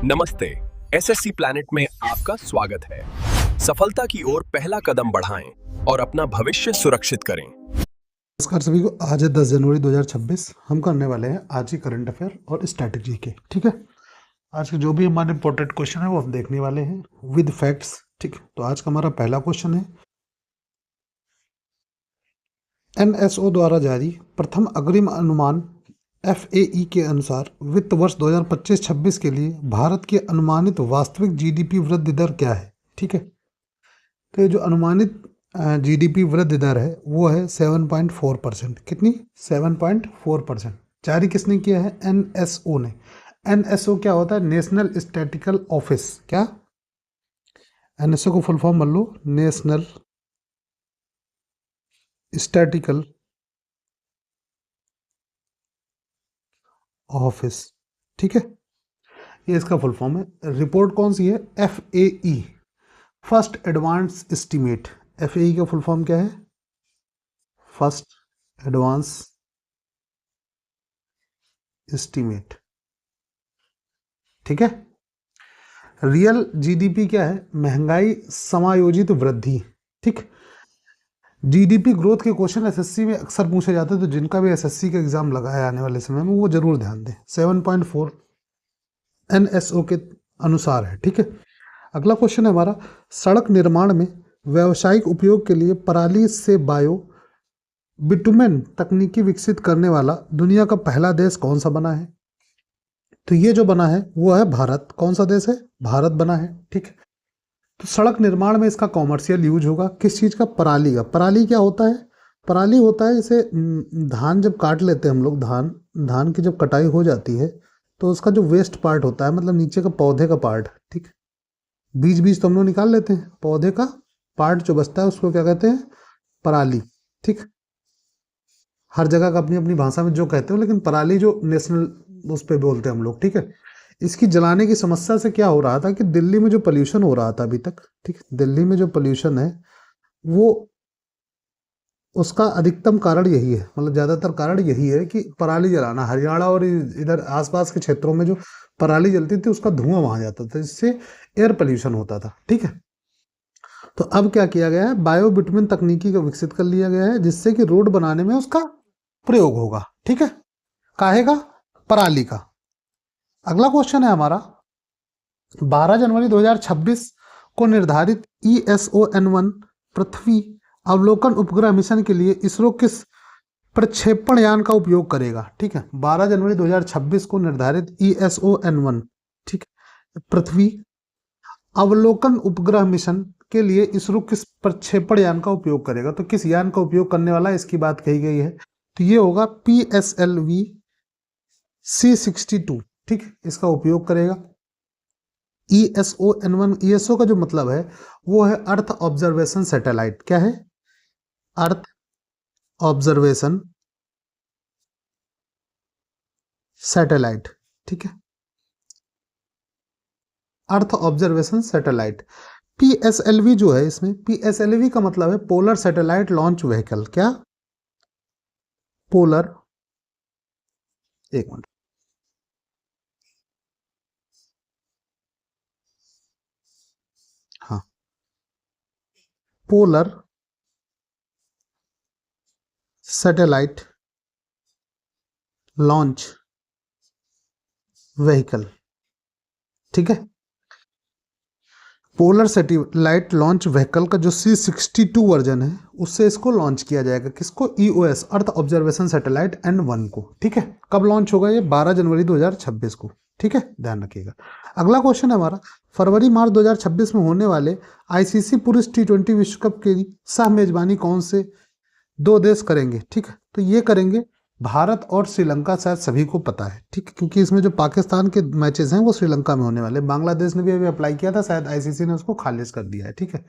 नमस्ते। SSC planet में आपका स्वागत है। सफलता की ओर पहला कदम बढ़ाएं और अपना भविष्य सुरक्षित करें। नमस्कार सभी को। आज है 10 जनवरी 2026। हम करने वाले हैं आज की करंट अफेयर और स्ट्रैटेजी के। ठीक है, आज के जो भी हमारे इंपॉर्टेंट क्वेश्चन है वो हम देखने वाले हैं विद फैक्ट्स। ठीक, तो आज का हमारा पहला क्वेश्चन है, एनएसओ द्वारा जारी प्रथम अग्रिम अनुमान एफएई के अनुसार वित्त वर्ष 2025-26 के लिए भारत की अनुमानित वास्तविक जीडीपी वृद्धि दर क्या है? ठीक है, तो ये जो अनुमानित जीडीपी वृद्धि दर है वो है 7.4%। कितनी? 7.4%। जारी किसने किया है? एनएसओ ने। एनएसओ क्या होता है? National statistical office. क्या? एनएसओ को फुल फॉर्म मान लो, नेशनल स्टैटिकल ऑफिस। ठीक है, ये इसका फुल फॉर्म है। रिपोर्ट कौन सी है? एफएई, फर्स्ट एडवांस एस्टीमेट। एफएई का फुल फॉर्म क्या है? First advance estimate. ठीक है, रियल जीडीपी क्या है? महंगाई समायोजित वृद्धि। ठीक, जीडीपी ग्रोथ के क्वेश्चन एसएससी में अक्सर पूछे जाते हैं, तो जिनका भी एसएससी का एग्जाम लगा है आने वाले समय में वो जरूर ध्यान दें। 7.4 एनएसओ के अनुसार है। ठीक है, अगला क्वेश्चन है हमारा, सड़क निर्माण में व्यावसायिक उपयोग के लिए पराली से बायो बिटुमेन तकनीकी विकसित करने वाला दुनिया का पहला देश कौन सा बना है? तो ये जो बना है वो है भारत। कौन सा देश है? भारत बना है। ठीक है, तो सड़क निर्माण में इसका कॉमर्शियल यूज होगा। किस चीज़ का? पराली का। पराली क्या होता है? पराली होता है जैसे धान जब काट लेते हैं हम लोग, धान की जब कटाई हो जाती है तो उसका जो वेस्ट पार्ट होता है, मतलब नीचे का पौधे का पार्ट, ठीक, बीज तो हम लोग निकाल लेते हैं, पौधे का पार्ट जो बचता है उसको क्या कहते हैं? पराली। ठीक, हर जगह का अपनी अपनी भाषा में जो कहते हो, लेकिन पराली जो नेशनल उस पर बोलते हैं हम लोग। ठीक है, इसकी जलाने की समस्या से क्या हो रहा था कि दिल्ली में जो पोल्यूशन हो रहा था अभी तक, ठीक, दिल्ली में जो पोल्यूशन है वो उसका अधिकतम कारण यही है, मतलब ज़्यादातर कारण यही है कि पराली जलाना। हरियाणा और इधर आसपास के क्षेत्रों में जो पराली जलती थी उसका धुआं वहां जाता था, जिससे एयर पोल्यूशन होता था। ठीक है, तो अब क्या किया गया है? बायो बिटुमेन तकनीकी का विकसित कर लिया गया है, जिससे कि रोड बनाने में उसका प्रयोग होगा। ठीक है, काहे का? पराली का। अगला क्वेश्चन है हमारा, 12 जनवरी 2026 को निर्धारित ESON-1 पृथ्वी अवलोकन उपग्रह मिशन के लिए इसरो किस प्रक्षेपण यान का उपयोग करेगा? ठीक है, 12 जनवरी 2026 को निर्धारित ESON-1, ठीक, पृथ्वी अवलोकन उपग्रह मिशन के लिए इसरो किस प्रक्षेपण यान का उपयोग करेगा? तो किस यान का उपयोग करने वाला है इसकी बात कही गई है, तो ये होगा PSLV C62। ठीक, इसका उपयोग करेगा। ESON-1, ESO का जो मतलब है वो है अर्थ ऑब्जर्वेशन सैटेलाइट। क्या है? Earth observation satellite. ठीक है, अर्थ ऑब्जर्वेशन सैटेलाइट। PSLV जो है, इसमें PSLV का मतलब है पोलर सैटेलाइट लॉन्च व्हीकल। क्या? पोलर, एक मिनट, हाँ, पोलर सैटेलाइट लॉन्च व्हीकल। ठीक है, पोलर सैटेलाइट लॉन्च व्हीकल का जो C62 वर्जन है उससे इसको लॉन्च किया जाएगा। किसको? EOS, earth observation satellite N1 को। ठीक है, कब लॉन्च होगा? ये 12 जनवरी 2026 को। ठीक है, ध्यान रखिएगा। अगला क्वेश्चन है हमारा, फरवरी मार्च 2026 में होने वाले ICC पुरुष T20 विश्व कप की सह मेजबानी कौन से दो देश करेंगे? ठीक है, तो ये करेंगे भारत और श्रीलंका। शायद सभी को पता है, ठीक, क्योंकि इसमें जो पाकिस्तान के मैचेस हैं वो श्रीलंका में होने वाले। बांग्लादेश ने भी अभी अप्लाई किया था, शायद ICC ने उसको खारिज कर दिया है। ठीक है,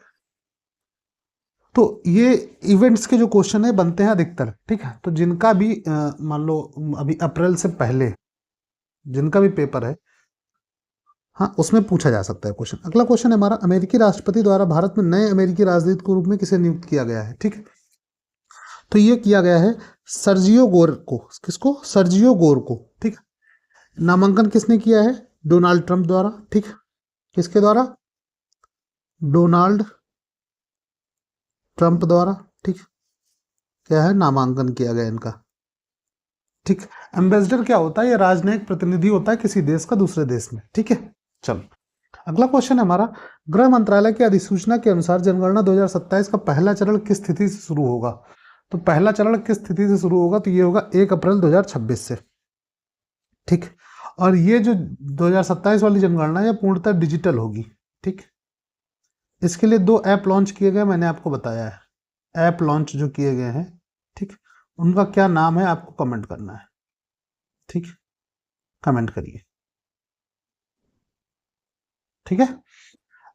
तो ये इवेंट्स के जो क्वेश्चन है बनते हैं अधिकतर। ठीक है, तो जिनका भी मान लो अभी अप्रैल से पहले जिनका भी पेपर है, हाँ, उसमें पूछा जा सकता है क्वेश्चन। अगला क्वेश्चन है हमारा, अमेरिकी राष्ट्रपति द्वारा भारत में नए अमेरिकी राजदूत के रूप में किसे नियुक्त किया गया है? ठीक है, तो ये किया गया है सर्जियो गोर को। किसको? सर्जियो गोर को। ठीक है, नामांकन किसने किया है? डोनाल्ड ट्रंप द्वारा, ठीक। किसके द्वारा? डोनाल्ड ट्रंप द्वारा, ठीक। क्या है? नामांकन किया गया इनका, ठीक। एम्बेसडर क्या होता है? ये राजनयिक प्रतिनिधि होता है किसी देश का दूसरे देश में, ठीक है। चलो अगला क्वेश्चन है हमारा, गृह मंत्रालय की अधिसूचना के अनुसार जनगणना 2027 का पहला चरण किस तिथि से शुरू होगा? तो पहला चरण किस तिथि से शुरू होगा? तो ये होगा 1 अप्रैल 2026 से, ठीक। और ये जो 2027 वाली जनगणना है पूर्णतः डिजिटल होगी, ठीक। इसके लिए 2 ऐप लॉन्च किए गए, मैंने आपको बताया है। ऐप लॉन्च जो किए गए हैं, ठीक, उनका क्या नाम है आपको कमेंट करना है, ठीक। कमेंट करिए, ठीक है।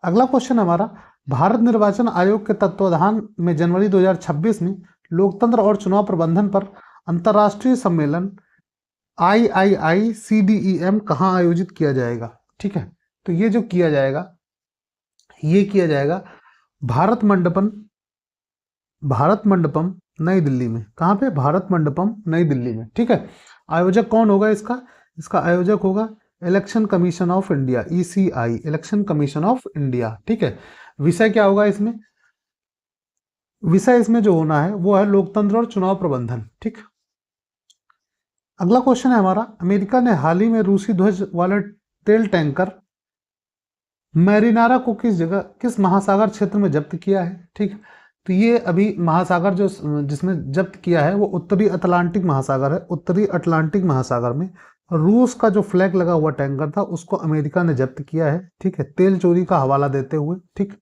अगला क्वेश्चन हमारा, भारत निर्वाचन आयोग के तत्वावधान में जनवरी 2026 में लोकतंत्र और चुनाव प्रबंधन पर अंतर्राष्ट्रीय सम्मेलन IIICDEM कहाँ आयोजित किया जाएगा? ठीक है, तो ये जो किया जाएगा, ये किया जाएगा भारत मंडपम नई दिल्ली में। कहाँ पे? भारत मंडपम नई दिल्ली में, ठीक है। आयोजक कौन होगा इसका? इसका आयोजक होगा election commission of India, ECI, election commission of India, ठीक है। विषय क्या होगा इसमें? विषय इसमें जो होना है वो है लोकतंत्र और चुनाव प्रबंधन, ठीक। अगला क्वेश्चन है हमारा, अमेरिका ने हाल ही में रूसी ध्वज वाले तेल टैंकर मैरिनारा को किस महासागर क्षेत्र में जब्त किया है? ठीक, तो ये अभी महासागर जो जिसमें जब्त किया है वो उत्तरी अटलांटिक महासागर है। उत्तरी अटलांटिक महासागर में रूस का जो फ्लैग लगा हुआ टैंकर था उसको अमेरिका ने जब्त किया है, ठीक है, तेल चोरी का हवाला देते हुए, ठीक।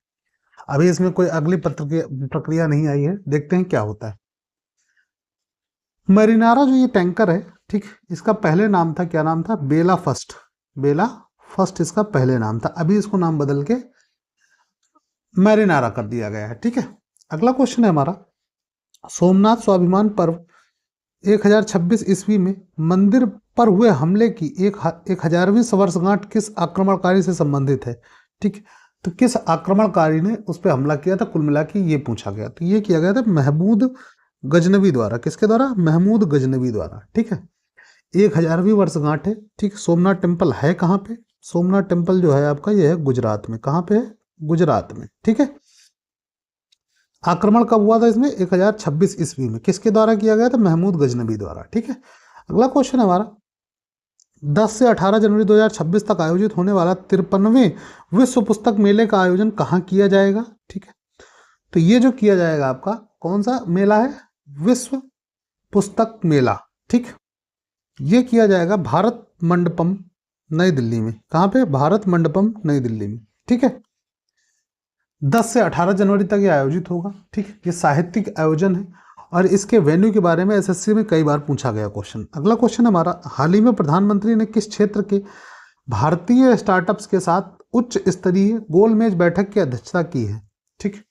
अभी इसमें कोई अगली प्रक्रिया नहीं आई है, देखते हैं क्या होता है। मैरिनारा जो ये टैंकर है, ठीक, इसका पहले नाम था, क्या नाम था? बेला फर्स्ट इसका पहले नाम था। अभी इसको नाम बदल के मैरिनारा कर दिया गया है, ठीक है। अगला क्वेश्चन है हमारा, सोमनाथ स्वाभिमान पर्व 1026 ईस्वी में मंदिर पर हुए हमले की 1000वीं वर्षगांठ किस आक्रमणकारी से संबंधित है? ठीक, तो किस आक्रमणकारी ने उस पर हमला किया था, कुल मिला के ये पूछा गया। तो ये किया गया था महमूद गजनवी द्वारा। किसके द्वारा? महमूद गजनवी द्वारा, ठीक है। 1000वीं वर्षगांठ है, ठीक। सोमनाथ टेम्पल है कहाँ पे? सोमनाथ टेम्पल जो है आपका ये है गुजरात में। कहाँ पे है? गुजरात में, ठीक है। आक्रमण कब हुआ था इसमें? 1026 ईस्वी में। किसके द्वारा किया गया था? महमूद गजनवी द्वारा, ठीक है। अगला क्वेश्चन है हमारा, 10 से 18 जनवरी 2026 तक आयोजित होने वाला 53वें विश्व पुस्तक मेले का आयोजन कहाँ किया जाएगा? ठीक है, तो ये जो किया जाएगा आपका कौन सा मेला है? विश्व पुस्तक मेला, ठीक। ये किया जाएगा भारत मंडपम नई दिल्ली में। कहाँ पे? भारत मंडपम नई दिल्ली में, ठीक है। 10 से 18 जनवरी तक ये आयोजित होगा, ठीक। ये साहित्यिक आयोजन है और इसके वेन्यू के बारे में SSC में कई बार पूछा गया क्वेश्चन। अगला क्वेश्चन हमारा, हाल ही में प्रधानमंत्री ने किस क्षेत्र के भारतीय स्टार्टअप्स के साथ उच्च स्तरीय गोलमेज बैठक की अध्यक्षता की है? ठीक,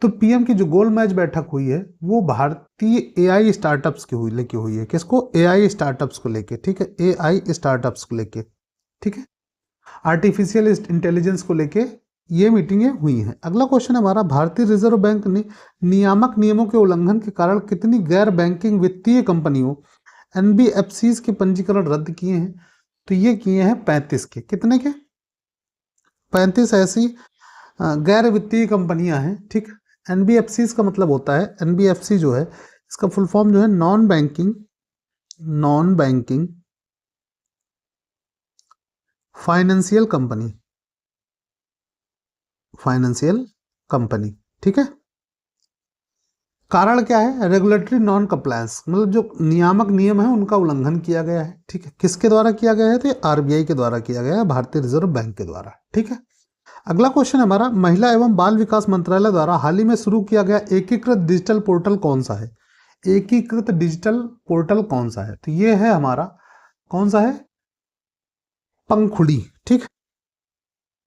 तो PM की जो गोलमेज बैठक हुई है वो भारतीय AI स्टार्टअप्स की लेके हुई है। किसको? AI स्टार्टअप्स को लेके, ठीक है। AI स्टार्टअप्स को लेके, ठीक है। आर्टिफिशियल इंटेलिजेंस को लेके ये मीटिंगें हुई हैं। अगला क्वेश्चन हमारा, भारतीय रिजर्व बैंक ने नियामक नियमों के उल्लंघन के कारण कितनी गैर बैंकिंग वित्तीय कंपनियों NBFCs के पंजीकरण रद्द किए हैं? तो ये किए हैं 35 के। कितने के? 35 ऐसी गैर वित्तीय कंपनियां हैं, ठीक। NBFCs का मतलब होता है, NBFC जो है इसका फुल फॉर्म जो है नॉन बैंकिंग फाइनेंशियल कंपनी, ठीक है। कारण क्या है? रेगुलेटरी नॉन कंप्लायंस, मतलब जो नियामक नियम है उनका उल्लंघन किया गया है, ठीक है। किसके द्वारा किया गया है? तो RBI के द्वारा किया गया है, भारतीय रिजर्व बैंक के द्वारा, ठीक है। अगला क्वेश्चन हमारा, महिला एवं बाल विकास मंत्रालय द्वारा हाल ही में शुरू किया गया एकीकृत डिजिटल पोर्टल कौन सा है? एकीकृत डिजिटल पोर्टल कौन सा है? तो ये है हमारा कौन सा है? पंखुड़ी, ठीक।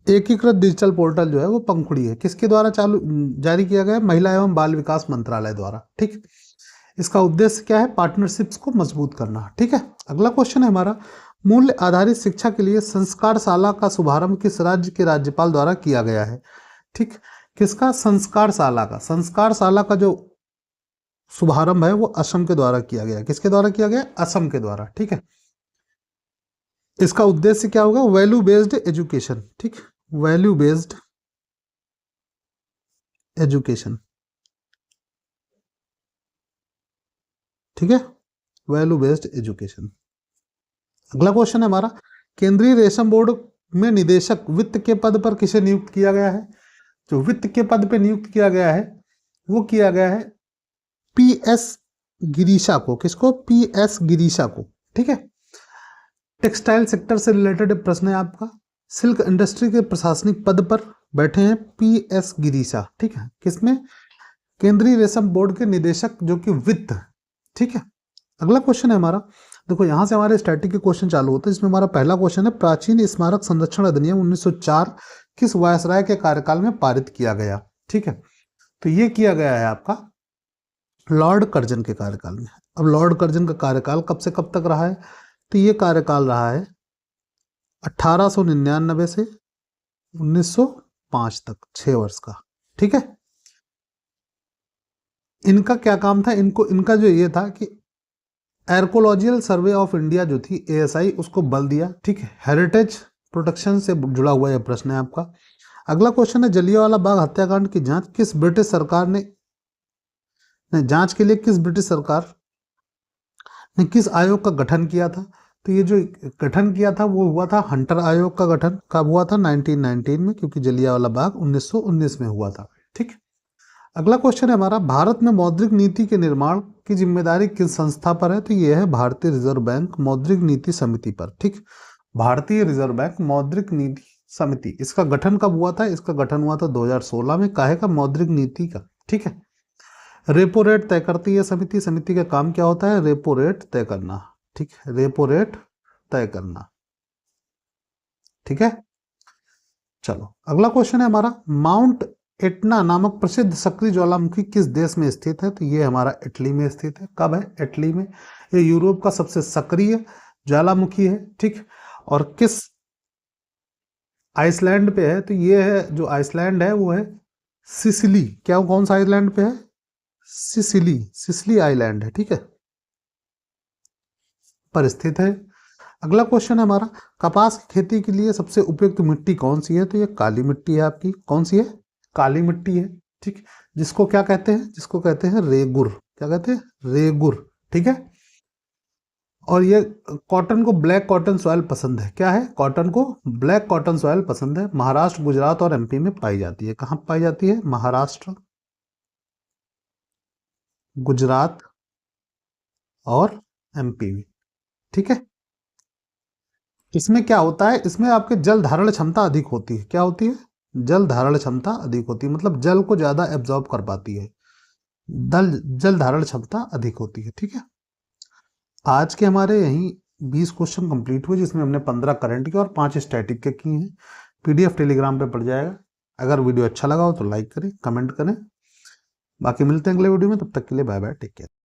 एकीकृत डिजिटल पोर्टल जो है वो पंखुड़ी है। किसके द्वारा जारी किया गया? महिला एवं बाल विकास मंत्रालय द्वारा, ठीक। इसका उद्देश्य क्या है? पार्टनरशिप्स को मजबूत करना, ठीक है। अगला क्वेश्चन है हमारा, मूल्य आधारित शिक्षा के लिए संस्कारशाला का शुभारंभ किस राज्य के राज्यपाल द्वारा किया गया है? ठीक, किसका? संस्कारशाला का जो शुभारंभ है वो असम के द्वारा किया गया। किसके द्वारा किया गया? असम के द्वारा, ठीक है। इसका उद्देश्य क्या होगा? वैल्यू बेस्ड एजुकेशन, ठीक, वैल्यू बेस्ड एजुकेशन, ठीक है, वैल्यू बेस्ड एजुकेशन। अगला क्वेश्चन है हमारा, केंद्रीय रेशम बोर्ड में निदेशक वित्त के पद पर किसे नियुक्त किया गया है? जो वित्त के पद पर नियुक्त किया गया है वो किया गया है पीएस गिरीशा को। किसको? पीएस गिरीशा को, ठीक है। टेक्सटाइल सेक्टर से रिलेटेड प्रश्न है आपका। सिल्क इंडस्ट्री के प्रशासनिक पद पर बैठे हैं पीएस गिरीशा, ठीक है। किसमें? केंद्रीय रेशम बोर्ड के निदेशक जो कि वित्त, ठीक है। अगला क्वेश्चन है हमारा, देखो यहां से हमारे स्टैटिक के क्वेश्चन चालू होते हैं। इसमें हमारा पहला क्वेश्चन है, प्राचीन स्मारक संरक्षण अधिनियम 1904 किस वायसराय के कार्यकाल में पारित किया गया? ठीक है, तो ये किया गया है आपका लॉर्ड कर्जन के कार्यकाल में। अब लॉर्ड कर्जन का कार्यकाल कब से कब तक रहा है? तो ये कार्यकाल रहा है 1899 से 1905 तक, 6 वर्ष का, ठीक है। इनका क्या काम था? इनका जो ये था कि आर्कोलॉजिकल सर्वे ऑफ इंडिया जो थी ASI, उसको बल दिया, ठीक है। हेरिटेज प्रोटेक्शन से जुड़ा हुआ यह प्रश्न है आपका। अगला क्वेश्चन है, जलियांवाला बाग हत्याकांड की जांच किस ब्रिटिश सरकार ने जांच के लिए किस ब्रिटिश सरकार ने किस आयोग का गठन किया था? तो ये जो गठन किया था वो हुआ था हंटर आयोग का गठन। कब हुआ था? 1919 में, क्योंकि जलियांवाला बाग 1919 में हुआ था, ठीक। अगला क्वेश्चन है हमारा, भारत में मौद्रिक नीति के निर्माण की जिम्मेदारी किस संस्था पर है? तो ये है भारतीय रिजर्व बैंक मौद्रिक नीति समिति पर, ठीक। भारतीय रिजर्व बैंक मौद्रिक नीति समिति, इसका गठन कब हुआ था? इसका गठन हुआ था 2016 में। काहे का? मौद्रिक नीति का, ठीक है। रेपो रेट तय करती है समिति। समिति का काम क्या होता है? रेपो रेट तय करना, ठीक है, रेपो रेट तय करना, ठीक है। चलो अगला क्वेश्चन है हमारा, माउंट एटना नामक प्रसिद्ध सक्रिय ज्वालामुखी किस देश में स्थित है? तो ये हमारा इटली में स्थित है। कब है? इटली में। ये यूरोप का सबसे सक्रिय ज्वालामुखी है, ठीक। और किस आइसलैंड पे है? तो ये है जो आइसलैंड है वो है सिसिली। क्या? कौन सा आइलैंड पे है? सिसिली, सिसिली आइलैंड है, ठीक है, पर स्थित है। अगला क्वेश्चन है हमारा, कपास की खेती के लिए सबसे उपयुक्त मिट्टी कौन सी है? तो ये काली मिट्टी है आपकी। कौन सी है? काली मिट्टी है, ठीक। जिसको क्या कहते हैं? जिसको कहते हैं रेगुर। क्या कहते हैं? रेगुर, ठीक है। और ये कॉटन को ब्लैक कॉटन सॉइल पसंद है। क्या है? कॉटन को ब्लैक कॉटन सॉइल पसंद है। महाराष्ट्र, गुजरात और MP में पाई जाती है। कहाँ पाई जाती है? महाराष्ट्र, गुजरात और MP में, ठीक है। इसमें क्या होता है? इसमें आपके जल धारण क्षमता अधिक होती है। क्या होती है? जल धारण क्षमता अधिक होती है, मतलब जल को ज्यादा एब्जॉर्ब कर पाती है। जल धारण क्षमता अधिक होती है, ठीक है। आज के हमारे यहीं 20 क्वेश्चन कंप्लीट हुए, जिसमें हमने 15 करंट के और 5 स्टैटिक के किए हैं। PDF टेलीग्राम पे पड़ जाएगा। अगर वीडियो अच्छा लगा हो तो लाइक करें, कमेंट करें। बाकी मिलते हैं अगले वीडियो में, तब तक के लिए बाय बाय, टेक केयर।